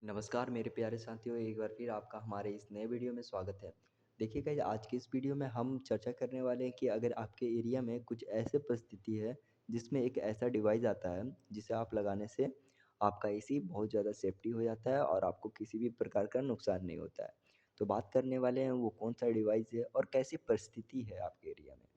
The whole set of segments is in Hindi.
नमस्कार मेरे प्यारे साथियों, एक बार फिर आपका हमारे इस नए वीडियो में स्वागत है। देखिए गाइस, आज की इस वीडियो में हम चर्चा करने वाले हैं कि अगर आपके एरिया में कुछ ऐसे परिस्थिति है जिसमें एक ऐसा डिवाइस आता है जिसे आप लगाने से आपका एसी बहुत ज़्यादा सेफ्टी हो जाता है और आपको किसी भी प्रकार का नुकसान नहीं होता है। तो बात करने वाले हैं वो कौन सा डिवाइस है और कैसी परिस्थिति है आपके एरिया में।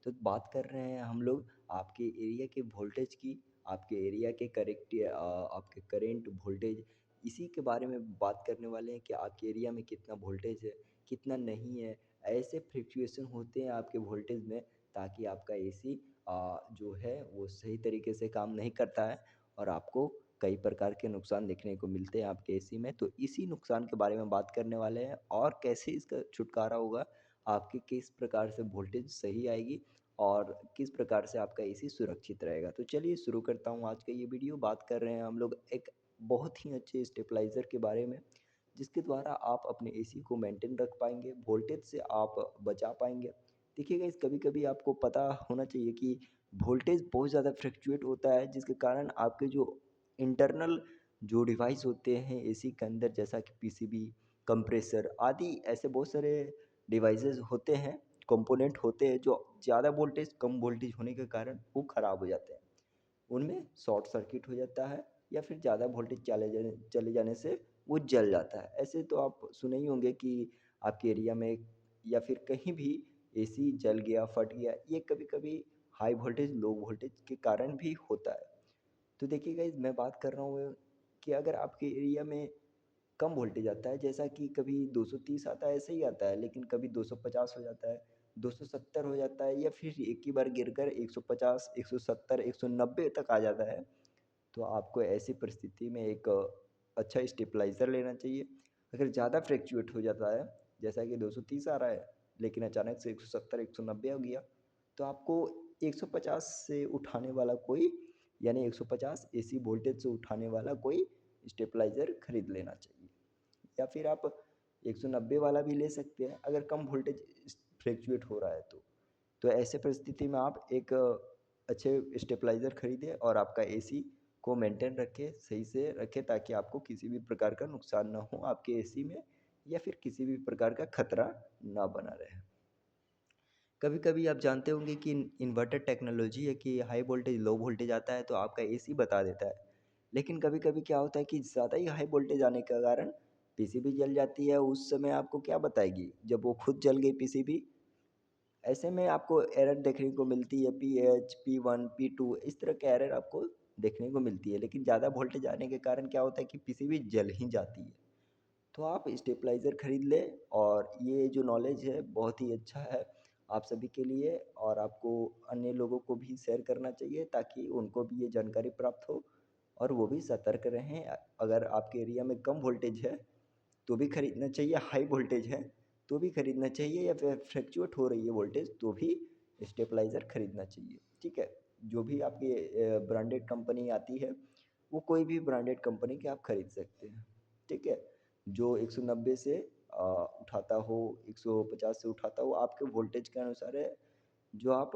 तो बात कर रहे हैं हम लोग आपके एरिया के वोल्टेज की, आपके एरिया के आपके करेंट वोल्टेज, इसी के बारे में बात करने वाले हैं कि आपके एरिया में कितना वोल्टेज है, कितना नहीं है। ऐसे फ्लक्चुएशन होते हैं आपके वोल्टेज में ताकि आपका एसी जो है वो सही तरीके से काम नहीं करता है और आपको कई प्रकार के नुकसान देखने को मिलते हैं आपके एसी में। तो इसी नुकसान के बारे में बात करने वाले हैं और कैसे इसका छुटकारा होगा, आपके किस प्रकार से वोल्टेज सही आएगी और किस प्रकार से आपका एसी सुरक्षित रहेगा। तो चलिए शुरू करता हूँ आज का ये वीडियो। बात कर रहे हैं हम लोग एक बहुत ही अच्छे स्टेबलाइज़र के बारे में, जिसके द्वारा आप अपने एसी को मेंटेन रख पाएँगे, वोल्टेज से आप बचा पाएँगे। देखिए गाइस, कभी-कभी आपको पता होना चाहिए कि वोल्टेज बहुत ज़्यादा फ्लक्चुएट होता है, जिसके कारण आपके जो इंटरनल जो डिवाइस होते हैं एसी के अंदर, जैसा कि पीसीबी, कंप्रेसर आदि ऐसे बहुत सारे डिवाइसेज़ होते हैं, कंपोनेंट होते हैं जो ज़्यादा वोल्टेज, कम वोल्टेज होने के कारण वो ख़राब हो जाते हैं। उनमें शॉर्ट सर्किट हो जाता है या फिर ज़्यादा वोल्टेज चले जाने से वो जल जाता है। ऐसे तो आप सुने ही होंगे कि आपके एरिया में या फिर कहीं भी एसी जल गया, फट गया। ये कभी-कभी हाई वोल्टेज, लो वोल्टेज के कारण भी होता है। तो देखिए गाइस, मैं बात कर रहा हूँ कि अगर आपके एरिया में कम वोल्टेज आता है, जैसा कि कभी 230 आता है, ऐसे ही आता है, लेकिन कभी 250 हो जाता है, 270 हो जाता है या फिर एक ही बार गिरकर 150, 170, 190 तक आ जाता है। तो आपको ऐसी परिस्थिति में एक अच्छा स्टेबलाइज़र लेना चाहिए। अगर ज़्यादा फ्लक्चुएट हो जाता है, जैसा कि 230 आ रहा है, लेकिन अचानक से 170, 190 हो गया, तो आपको 150 से उठाने वाला कोई, यानी 150 एसी वोल्टेज से उठाने वाला कोई स्टेबलाइज़र खरीद लेना चाहिए। या फिर आप 190 वाला भी ले सकते हैं अगर कम वोल्टेज फ्लक्चुएट हो रहा है तो। तो ऐसे परिस्थिति में आप एक अच्छे स्टेबलाइज़र खरीदें और आपका एसी को मेंटेन रखें, सही से रखें, ताकि आपको किसी भी प्रकार का नुकसान ना हो आपके एसी में या फिर किसी भी प्रकार का खतरा ना बना रहे। कभी-कभी आप जानते होंगे कि इन्वर्टर टेक्नोलॉजी है कि हाई वोल्टेज, लो वोल्टेज आता है तो आपका एसी बता देता है। लेकिन कभी-कभी क्या होता है कि ज़्यादा ही हाई वोल्टेज आने के कारण पीसीबी जल जाती है, उस समय आपको क्या बताएगी? जब वो खुद जल गई पीसीबी, ऐसे में आपको एरर देखने को मिलती है, पीएच, P1, P2 इस तरह के एरर आपको देखने को मिलती है। लेकिन ज़्यादा वोल्टेज आने के कारण क्या होता है कि पीसीबी जल ही जाती है। तो आप स्टेबलाइज़र खरीद लें और ये जो नॉलेज है बहुत ही अच्छा है आप सभी के लिए और आपको अन्य लोगों को भी शेयर करना चाहिए ताकि उनको भी ये जानकारी प्राप्त हो और वो भी सतर्क रहें। अगर आपके एरिया में कम वोल्टेज है तो भी खरीदना चाहिए, हाई वोल्टेज है तो भी खरीदना चाहिए या फिर फ्लक्चुएट हो रही है वोल्टेज तो भी स्टेबलाइज़र खरीदना चाहिए। ठीक है? जो भी आपकी ब्रांडेड कंपनी आती है, वो कोई भी ब्रांडेड कंपनी के आप खरीद सकते हैं। ठीक है? जो 190 से उठाता हो, 150 से उठाता हो, आपके वोल्टेज के अनुसार है, जो आप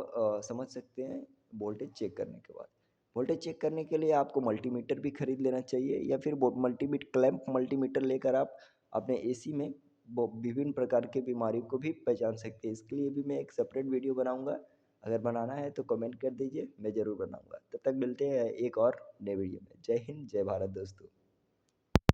समझ सकते हैं वोल्टेज चेक करने के बाद। वोल्टेज चेक करने के लिए आपको मल्टीमीटर भी खरीद लेना चाहिए या फिर वो क्लैंप मल्टीमीटर लेकर आप अपने एसी में वो विभिन्न प्रकार की बीमारी को भी पहचान सकते हैं। इसके लिए भी मैं एक सेपरेट वीडियो बनाऊँगा। अगर बनाना है तो कमेंट कर दीजिए, मैं ज़रूर बनाऊँगा। तब तक मिलते हैं एक और नए वीडियो में। जय हिंद, जय भारत दोस्तों।